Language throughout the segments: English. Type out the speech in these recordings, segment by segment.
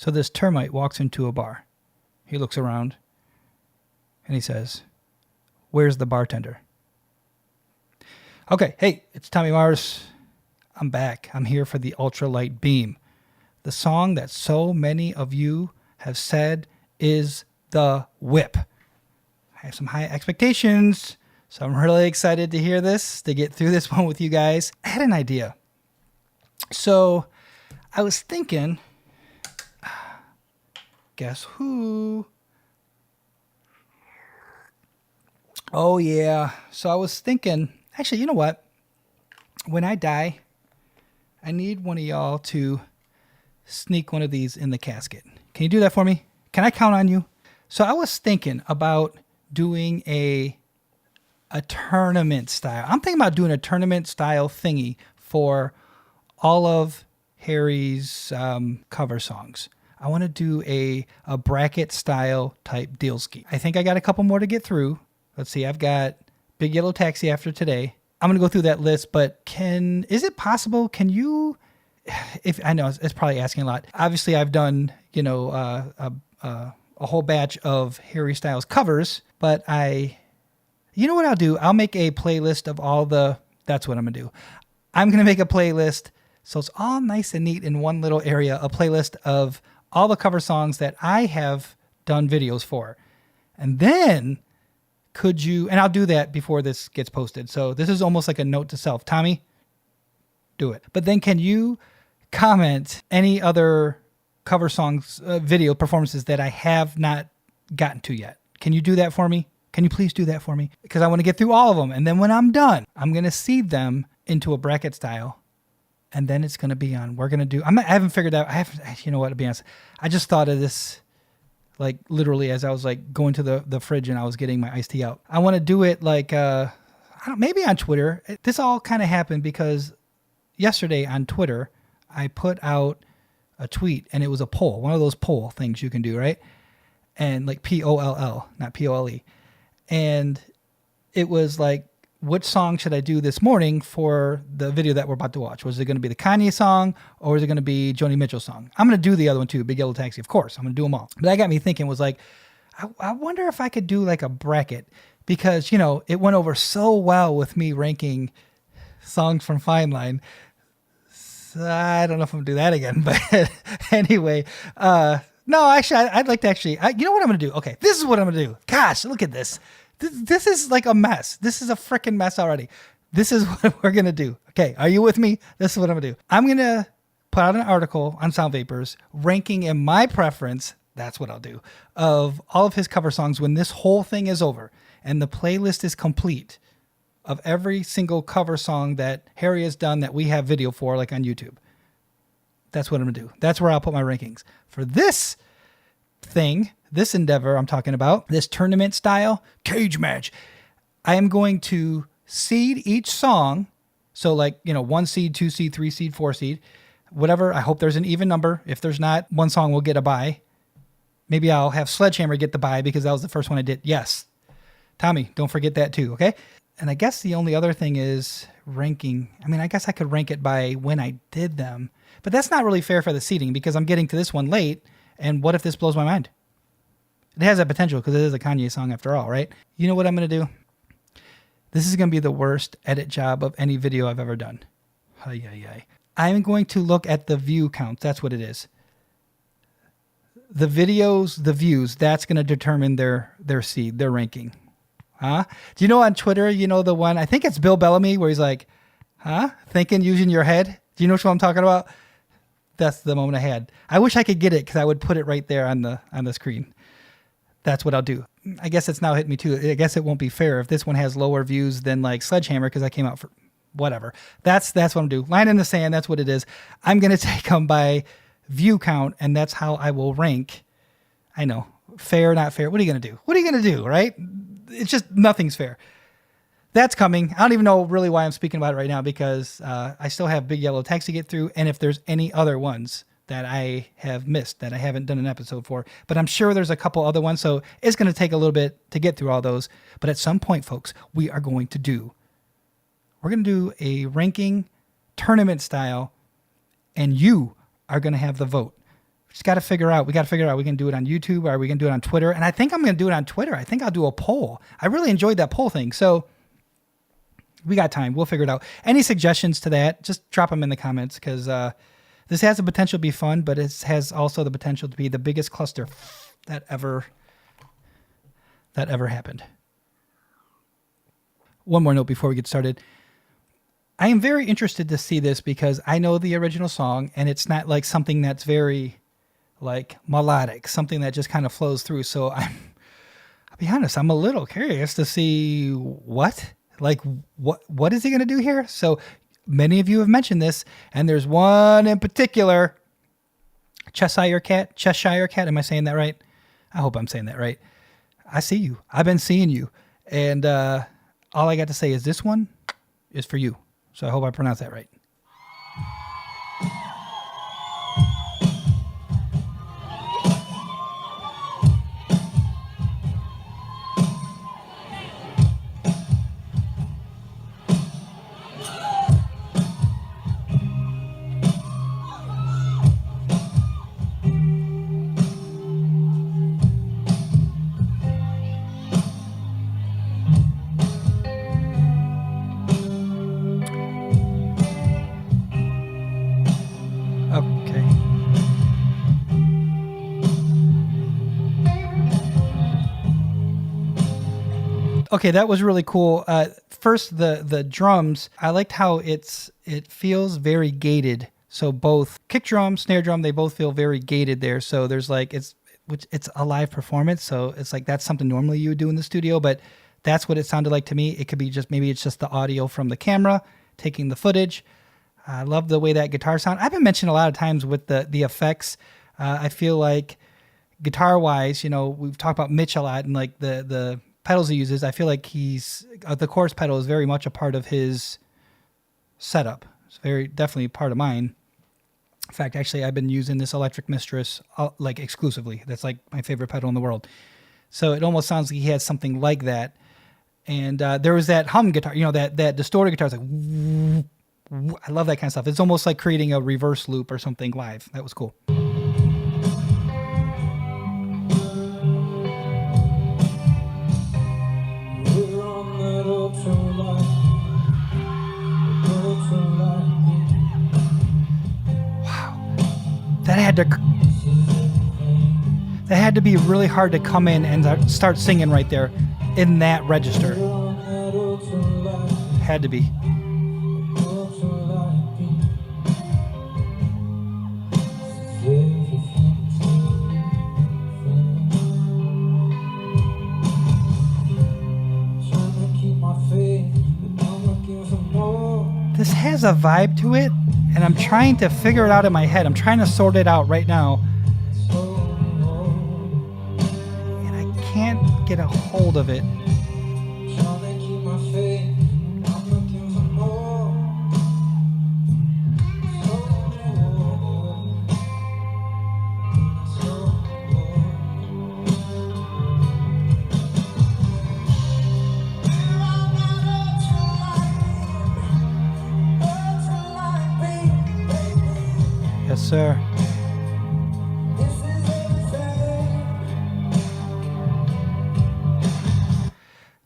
So this termite walks into a bar. He looks around and he says, "Where's the bartender?" Okay, hey, it's Tommy Mars. I'm back. I'm here for the Ultralight Beam. The song that so many of you have said is the whip. I have some high expectations, so I'm really excited to hear this, to get through this one with you guys. I had an idea. So I was thinking, guess who? Oh, yeah. So I was thinking, actually, you know what? When I die, I need one of y'all to sneak one of these in the casket. Can you do that for me? Can I count on you? So I was thinking about doing a tournament style. I'm thinking about doing a tournament style thingy for all of Harry's cover songs. I want to do a bracket style type deal ski. I think I got a couple more to get through. Let's see. I've got Big Yellow Taxi after today. I'm going to go through that list, but is it possible? Can you, if I know it's probably asking a lot. Obviously I've done, a whole batch of Harry Styles covers, but you know what I'll do? I'll make a playlist of that's what I'm going to do. I'm going to make a playlist so it's all nice and neat in one little area, a playlist of all the cover songs that I have done videos for. And then and I'll do that before this gets posted. So this is almost like a note to self. Tommy, do it. But then can you comment any other cover songs, video performances that I have not gotten to yet? Can you do that for me? Can you please do that for me? Because I want to get through all of them. And then when I'm done, I'm going to seed them into a bracket style. And then it's going to be on. I haven't figured out. You know what, to be honest, I just thought of this like literally as I was like going to the fridge and I was getting my iced tea out. I want to do it like, maybe on Twitter. This all kind of happened because yesterday on Twitter, I put out a tweet and it was a poll, one of those poll things you can do, right? And like POLL, not POLE. And it was like, which song should I do this morning for the video that we're about to watch? Was it going to be the Kanye song or is it going to be Joni Mitchell's song? I'm going to do the other one too, Big Yellow Taxi, of course. I'm going to do them all. But that got me thinking, was like, I wonder if I could do like a bracket because, it went over so well with me ranking songs from Fine Line. So I don't know if I'm going to do that again, but anyway, no, actually, I'd like to you know what I'm going to do? Okay, this is what I'm going to do. Gosh, look at this. This is like a mess. This is a freaking mess already. This is what we're going to do. Okay, are you with me? This is what I'm going to do. I'm going to put out an article on Sound Vapors ranking in my preference, that's what I'll do, of all of his cover songs when this whole thing is over and the playlist is complete of every single cover song that Harry has done that we have video for, like on YouTube. That's what I'm going to do. That's where I'll put my rankings. For this thing, this endeavor I'm talking about, this tournament style cage match, I am going to seed each song. So like, 1 seed, 2 seed, 3 seed, 4 seed, whatever. I hope there's an even number. If there's not, one song will get a bye. Maybe I'll have Sledgehammer get the bye because that was the first one I did. Yes. Tommy, don't forget that too. Okay. And I guess the only other thing is ranking. I mean, I guess I could rank it by when I did them, but that's not really fair for the seeding because I'm getting to this one late. And what if this blows my mind? It has that potential because it is a Kanye song after all, right? You know what I'm going to do? This is going to be the worst edit job of any video I've ever done. I'm going to look at the view counts. That's what it is. The videos, the views, that's going to determine their seed, their ranking. Huh? Do you know on Twitter, the one, I think it's Bill Bellamy, where he's like, thinking using your head? Do you know what I'm talking about? That's the moment I had. I wish I could get it because I would put it right there on the screen. That's what I'll do. I guess it's now hit me too. I guess it won't be fair if this one has lower views than like Sledgehammer because I came out for whatever. That's what I'm doing. Line in the sand. That's what it is. I'm going to take them by view count and that's how I will rank. I know. Fair, not fair. What are you going to do? What are you going to do? Right? It's just nothing's fair. That's coming. I don't even know really why I'm speaking about it right now because I still have Big Yellow Taxi to get through. And if there's any other ones that I have missed that I haven't done an episode for, but I'm sure there's a couple other ones. So it's going to take a little bit to get through all those. But at some point, folks, we're going to do a ranking tournament style and you are going to have the vote Just got to figure out. We got to figure out. We can do it on YouTube, or we can do it on Twitter. And I think I'm going to do it on Twitter. I think I'll do a poll. I really enjoyed that poll thing. So we got time. We'll figure it out. Any suggestions to that? Just drop them in the comments, because this has the potential to be fun, but it has also the potential to be the biggest cluster that ever happened. One more note before we get started. I am very interested to see this because I know the original song, and it's not like something that's very like melodic, something that just kind of flows through. So I'll be honest, I'm a little curious to see what is he going to do here? So many of you have mentioned this, and there's one in particular, Cheshire Cat. Am I saying that right? I hope I'm saying that right. I see you. I've been seeing you. And all I got to say is this one is for you. So I hope I pronounced that right. Okay, that was really cool. First, the drums. I liked how it feels very gated. So both kick drum, snare drum, they both feel very gated there. So there's like it's a live performance. So it's like that's something normally you would do in the studio, but that's what it sounded like to me. It could be just maybe it's just the audio from the camera taking the footage. I love the way that guitar sound. I've been mentioning a lot of times with the effects. I feel like guitar wise, we've talked about Mitch a lot and like the pedals he uses. I feel like the chorus pedal is very much a part of his setup. It's very definitely part of mine. In fact, actually, I've been using this Electric Mistress like exclusively. That's like my favorite pedal in the world. So it almost sounds like he has something like that. And there was that hum guitar, that distorted guitar. It's like, I love that kind of stuff. It's almost like creating a reverse loop or something live. That was cool. That had to be really hard to come in and start singing right there in that register. Had to be. This has a vibe to it, and I'm trying to figure it out in my head. I'm trying to sort it out right now. And I can't get a hold of it. Yes, sir.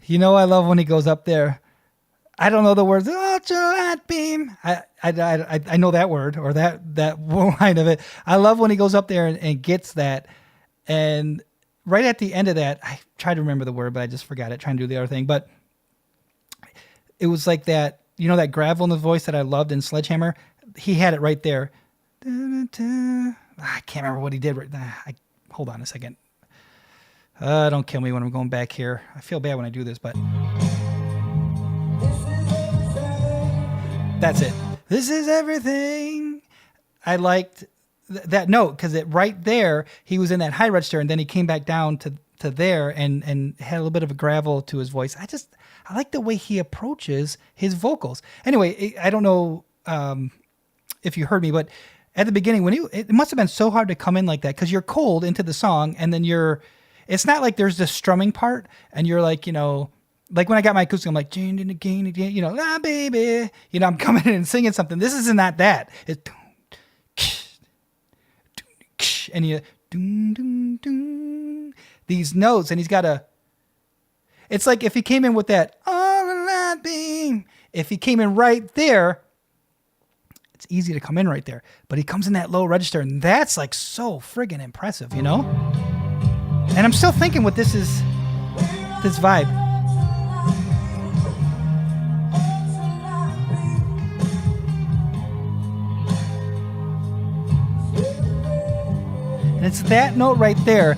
I love when he goes up there. I don't know the words. Ultralight Beam. I know that word or that line of it. I love when he goes up there and gets that. And right at the end of that, I tried to remember the word, but I just forgot it. Trying to do the other thing, but it was like that. That gravel in the voice that I loved in Sledgehammer. He had it right there. I can't remember what he did. Hold on a second. Don't kill me when I'm going back here. I feel bad when I do this, but that's it. This is everything. I liked that note because right there he was in that high register, and then he came back down to there and had a little bit of a gravel to his voice. I like the way he approaches his vocals. Anyway, I don't know if you heard me, but at the beginning, it must have been so hard to come in like that because you're cold into the song, and then it's not like there's this strumming part, and you're like, like when I got my acoustic, I'm like, baby, I'm coming in and singing something. This isn't that. It's, and you doom, doom, doom, these notes, and he's got a. It's like if he came in with that Ultralight Beam. If he came in right there, it's easy to come in right there. But he comes in that low register, and that's like so friggin' impressive, you know? And I'm still thinking what this is, this vibe. And it's that note right there.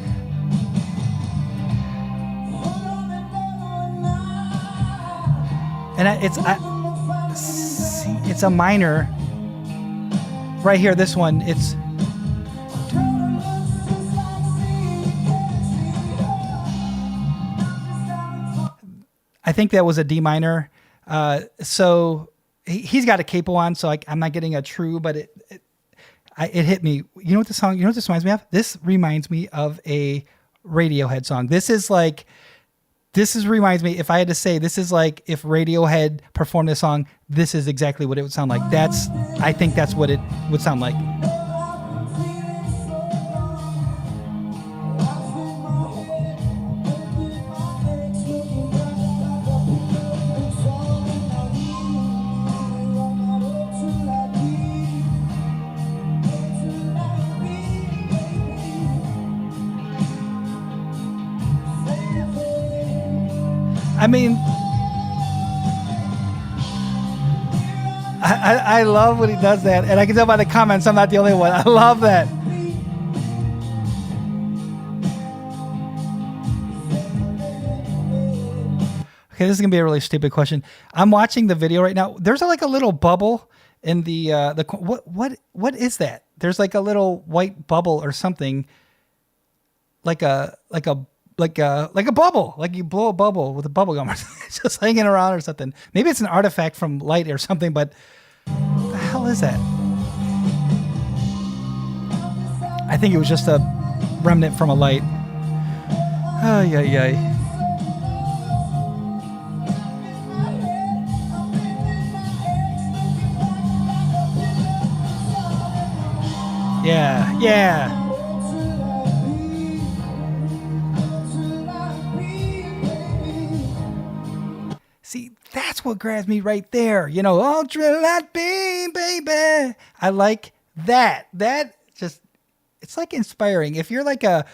And it's a minor right here. This one, it's I think that was a D minor. So he's got a capo on, so I'm not getting a true, but it hit me. You know what this reminds me of? This reminds me of a Radiohead song. Reminds me, if I had to say, this is like if Radiohead performed this song, this is exactly what it would sound like. I think that's what it would sound like. I mean, I love when he does that, and I can tell by the comments I'm not the only one. I love that. Okay, this is gonna be a really stupid question. I'm watching the video right now. There's like a little bubble in the what is that? There's like a little white bubble or something, like a bubble, like you blow a bubble with a bubble gum or something. It's just hanging around or something. Maybe it's an artifact from light or something, but what the hell is that? I think it was just a remnant from a light. Ay, ay, ay. Yeah, yeah. See, that's what grabs me right there. You know, Ultralight Beam, baby. I like that. That just, it's like inspiring. If you're like a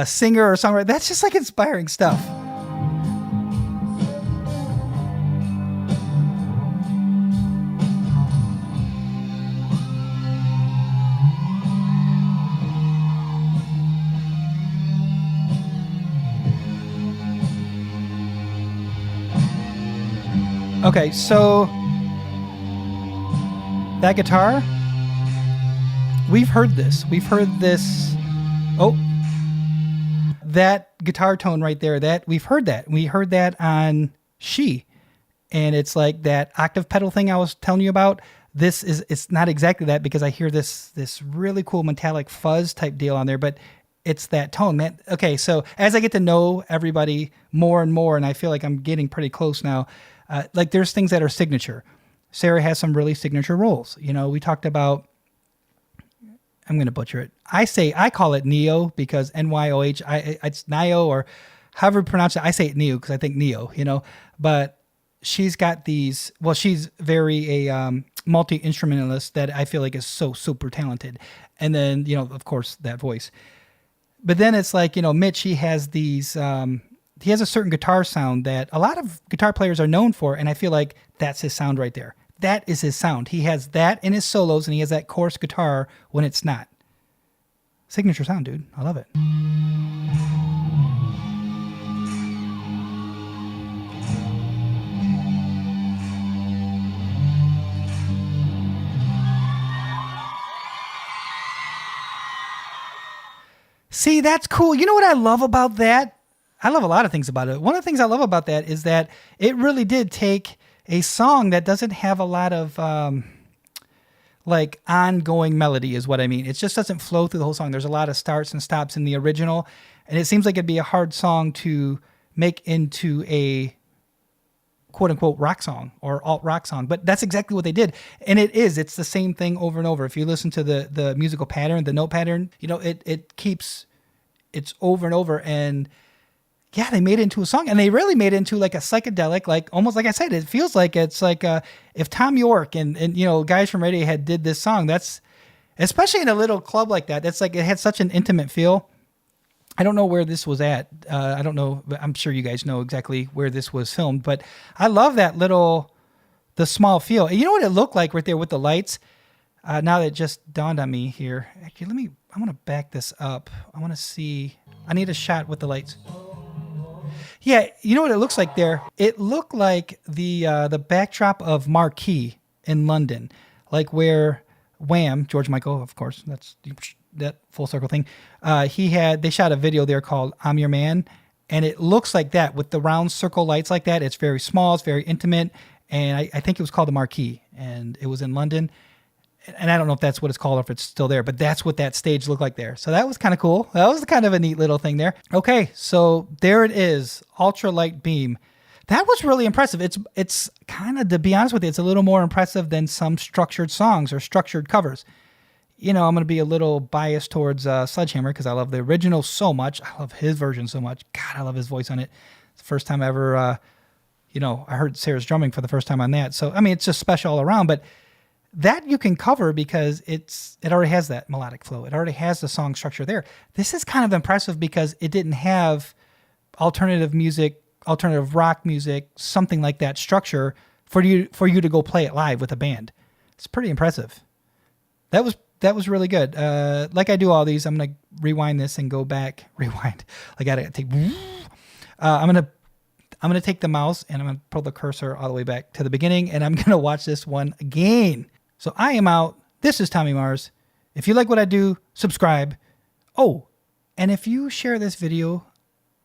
singer or songwriter, that's just like inspiring stuff. Okay, so that guitar, we've heard this. Oh, that guitar tone right there, that we've heard that. We heard that on She. And it's like that octave pedal thing I was telling you about. It's not exactly that, because I hear this really cool metallic fuzz type deal on there, but it's that tone, man. Okay, so as I get to know everybody more and more, and I feel like I'm getting pretty close now, like there's things that are signature. Sarah has some really signature rolls. You know, we talked about, I'm going to butcher it. I call it Neo because Nyoh. It's Nio, or however you pronounce it. I say it Neo because I think Neo, you know, but she's got these, well, she's very multi-instrumentalist that I feel like is so super talented. And then, you know, of course that voice, but then it's like, you know, Mitch, he has these, he has a certain guitar sound that a lot of guitar players are known for. And I feel like that's his sound right there. That is his sound. He has that in his solos, and he has that chorus guitar when it's not. Signature sound, dude. I love it. See, that's cool. You know what I love about that? I love a lot of things about it. One of the things I love about that is that it really did take a song that doesn't have a lot of like ongoing melody is what I mean. It just doesn't flow through the whole song. There's a lot of starts and stops in the original, and it seems like it'd be a hard song to make into a quote unquote rock song or alt rock song, but that's exactly what they did. And it's the same thing over and over. If you listen to the musical pattern, the note pattern, it's over and over. And yeah, they made it into a song, and they really made it into like a psychedelic, like almost like I said, it feels like it's like if Tom York and guys from Radiohead did this song, that's especially in a little club like that. That's like, it had such an intimate feel. I don't know where this was at. I don't know. I'm sure you guys know exactly where this was filmed, but I love that the small feel. And you know what it looked like right there with the lights? Now that it just dawned on me here. Actually, I want to back this up. I want to see. I need a shot with the lights. Yeah, you know what it looks like there? It looked like the backdrop of Marquee in London, like where Wham, George Michael, of course, that's that full circle thing. They shot a video there called "I'm Your Man," and it looks like that with the round circle lights like that. It's very small, it's very intimate, and I think it was called the Marquee, and it was in London. And I don't know if that's what it's called or if it's still there, but that's what that stage looked like there. So that was kind of cool. That was kind of a neat little thing there. Okay, so there it is, Ultralight Beam. That was really impressive. It's kind of, to be honest with you, it's a little more impressive than some structured songs or structured covers. I'm going to be a little biased towards Sledgehammer because I love the original so much. I love his version so much. God, I love his voice on it. It's the first time I ever, I heard Sarah's drumming for the first time on that. So, I mean, it's just special all around. But that you can cover because it already has that melodic flow. It already has the song structure there. This is kind of impressive because it didn't have alternative music, alternative rock music, something like that structure for you to go play it live with a band. It's pretty impressive. That was really good. Like I do all these, I'm gonna rewind this and go back. Rewind. I gotta take. I'm gonna take the mouse and I'm gonna pull the cursor all the way back to the beginning, and I'm gonna watch this one again. So I am out. This is Tommy Mars. If you like what I do, subscribe. Oh, and if you share this video,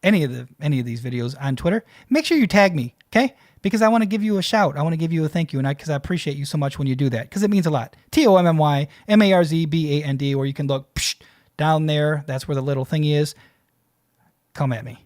any of these videos on Twitter, make sure you tag me, okay? Because I want to give you a shout. I want to give you a thank you, and because I appreciate you so much when you do that, because it means a lot. TOMMYMARZBAND, or you can look down there. That's where the little thingy is. Come at me.